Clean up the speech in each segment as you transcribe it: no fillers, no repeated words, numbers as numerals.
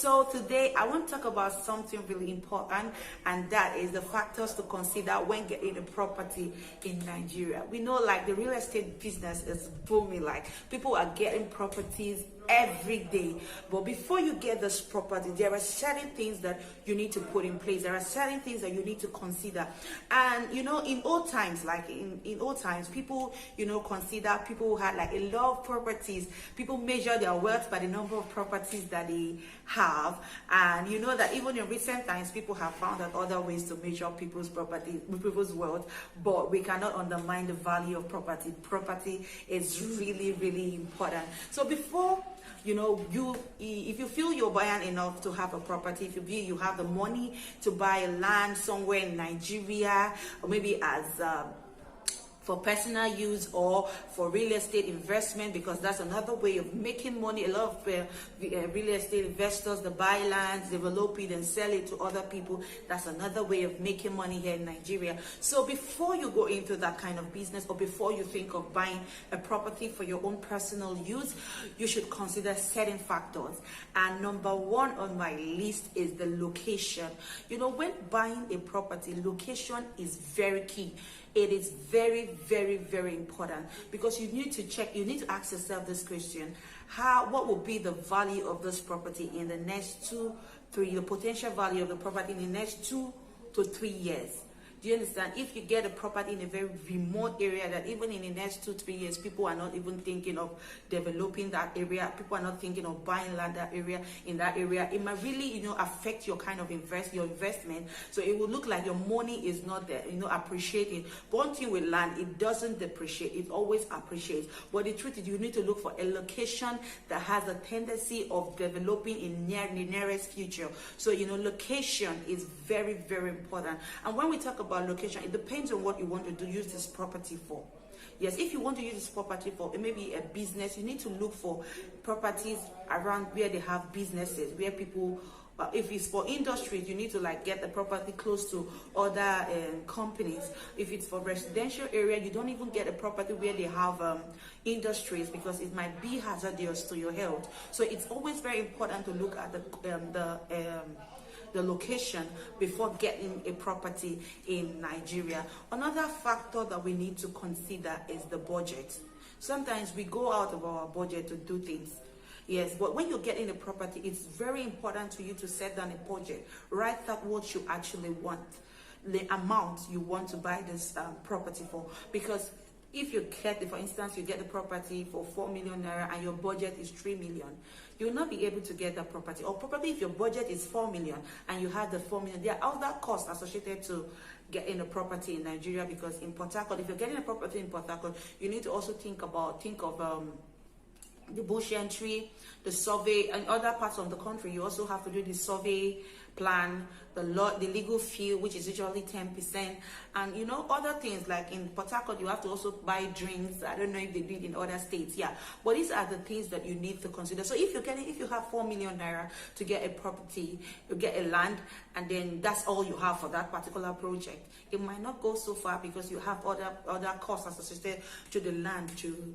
So today I want to talk about something really important, and that is the factors to consider when getting a property in Nigeria. We know like the real estate business is booming, like people are getting properties every day. But before you get this property, there are certain things that you need to put in place. There are certain things that you need to consider. And in old times, like in old times, people consider people who had like a lot of properties. People measure their wealth by the number of properties that they have. And you know that even in recent times, people have found out other ways to measure people's property, people's wealth. But we cannot undermine the value of property. Property is really, really important. So before if you feel you're buying enough to have a property, if you feel you have the money to buy a land somewhere in Nigeria, or maybe as for personal use or for real estate investment, because that's another way of making money. A lot of real estate investors, they buy lands, develop it and sell it to other people. That's another way of making money here in Nigeria. So before you go into that kind of business, or before you think of buying a property for your own personal use, you should consider certain factors. And number one on my list is the location. When buying a property, location is very key. It is very, very, very important, because you need to ask yourself this question: what will be the value of this property in the next 2-3, the potential value of the property in the next 2 to 3 years? Do you understand? If you get a property in a very remote area that even in the next 2-3 years, people are not even thinking of developing that area, people are not thinking of buying land in that area, it might really, affect your kind of investment. So it will look like your money is not there, appreciating. But one thing with land, it doesn't depreciate, it always appreciates. But the truth is, you need to look for a location that has a tendency of developing in the nearest future. So, location is very, very important. And when we talk about location, it depends on what you want to use this property for. Yes, if you want to use this property for maybe a business, you need to look for properties around where they have businesses, where people, if it's for industries, you need to get the property close to other companies. If it's for residential area, you don't even get a property where they have industries, because it might be hazardous to your health. So it's always very important to look at the location before getting a property in Nigeria. Another factor that we need to consider is the budget. Sometimes we go out of our budget to do things. Yes, but when you're getting a property, it's very important to you to set down a budget. Write out what you actually want, the amount you want to buy this property for. Because if you get, for instance, you get the property for 4 million naira and your budget is 3 million, you will not be able to get that property. Or probably if your budget is 4 million and you have the 4 million, there are other costs associated to getting a property in Nigeria. Because in Port Harcourt, if you're getting a property in Port Harcourt, you need to also think of the bush entry, the survey, and other parts of the country. You also have to do the survey plan, the legal fee, which is usually 10%, and other things. Like in Port Harcourt, you have to also buy drinks. I don't know if they do it in other states, but these are the things that you need to consider. So if you have 4 million naira to get a property, you get a land, and then that's all you have for that particular project, it might not go so far, because you have other costs associated to the land to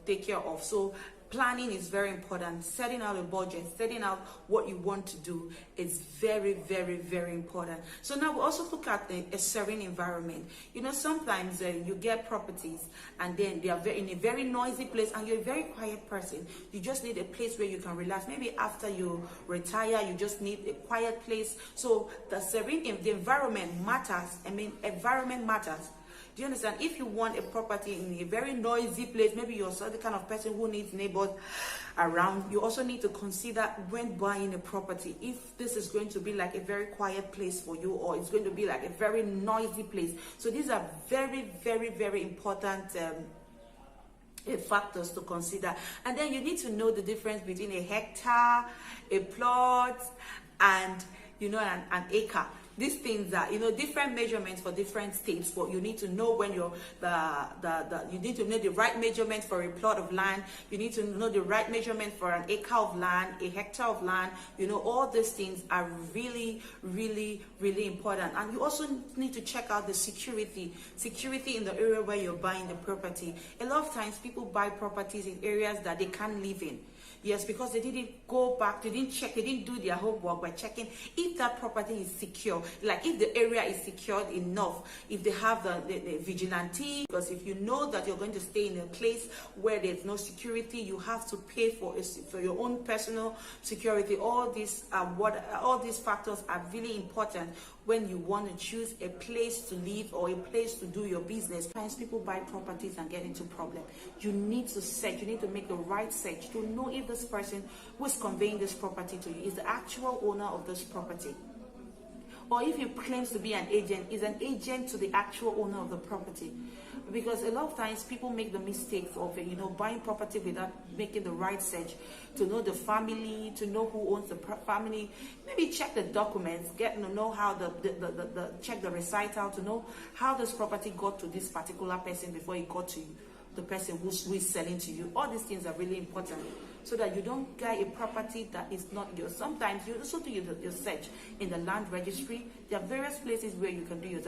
take care of. So planning is very important. Setting out a budget, setting out what you want to do is very, very, very important. So now we also look at a serene environment. Sometimes you get properties and then they are in a very noisy place, and you're a very quiet person. You just need a place where you can relax. Maybe after you retire, you just need a quiet place. So the environment matters. Environment matters. Do you understand? If you want a property in a very noisy place, maybe you're the kind of person who needs neighbors around, you also need to consider when buying a property, if this is going to be like a very quiet place for you, or it's going to be like a very noisy place. So these are very, very, very important factors to consider. And then you need to know the difference between a hectare, a plot, and an acre. These things are, different measurements for different states, but you need to know when you need to know the right measurement for a plot of land. You need to know the right measurement for an acre of land, a hectare of land. All these things are really, really, really important. And you also need to check out the security in the area where you're buying the property. A lot of times people buy properties in areas that they can't live in. Yes, because they didn't go back, they didn't check, they didn't do their homework by checking if that property is secure, like if the area is secured enough, if they have the vigilante. Because if you know that you're going to stay in a place where there's no security, you have to pay for your own personal security. All these factors are really important when you want to choose a place to live or a place to do your business. Sometimes people buy properties and get into problem. You need to search, you need to make the right search to know if this person who is conveying this property to you is the actual owner of this property. Or if he claims to be an agent, is an agent to the actual owner of the property. Because a lot of times people make the mistake of buying property without making the right search to know the family, to know who owns the family. Maybe check the documents, get to know how check the recital to know how this property got to this particular person before it got to you, the person who is selling to you. All these things are really important, so that you don't get a property that is not yours. Sometimes you also do your search in the land registry. There are various places where you can do your